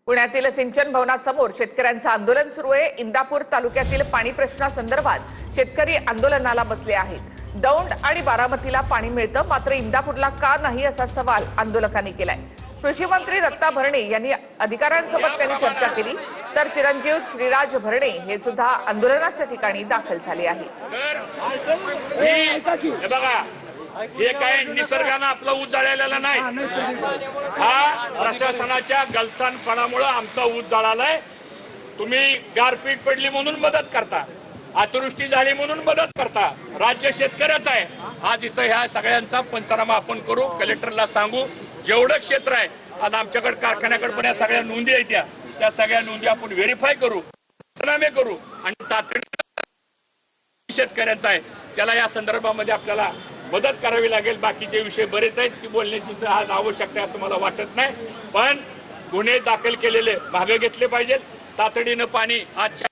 पुण्यातील सिंचन भवनासमोर शेतकऱ्यांचं आंदोलन सुरू आहे। इंदापूर तालुक्यातील पाणी प्रश्नासंदर्भात शेतकरी आंदोलनाला बसले आहेत। दौंड आणि बारामतीला पाणी मिळतं, मात्र इंदापूरला का नाही असा सवाल आंदोलकांनी केलाय। कृषी मंत्री दत्ता भरणे यांनी अधिकाऱ्यांसोबत त्यांनी चर्चा केली, तर चिरंजीव श्रीराज भरणे हे सुद्धा आंदोलनाच्या ठिकाणी दाखल झाले आहेत। हे काय निसर्गानं आपला ऊस जळालेला नाही, हा प्रशासनाच्या गलथानपणामुळे आमचा ऊस जळालाय। तुम्ही गारपीट पडली म्हणून मदत करता, अतिवृष्टी झाली म्हणून मदत करता। राज्य शेतकऱ्याचं आहे। आज इथं ह्या सगळ्यांचा पंचनामा आपण करू, कलेक्टरला सांगू। जेवढं क्षेत्र आहे आज आमच्याकडे कारखान्याकडे पण या सगळ्या नोंदी आहेत, त्या सगळ्या नोंदी आपण व्हेरीफाय करू, पंचनामे करू आणि तातडीने शेतकऱ्यांचा आहे त्याला या संदर्भामध्ये आपल्याला मदत करावी लागेल। बाकीचे विषय बरेच आहेत की बोलण्याची आज आवश्यकता असं मला वाटत नाही, पण गुन्हे दाखल केलेले मागे घेतले पाहिजेत। तातडीनं पाणी आज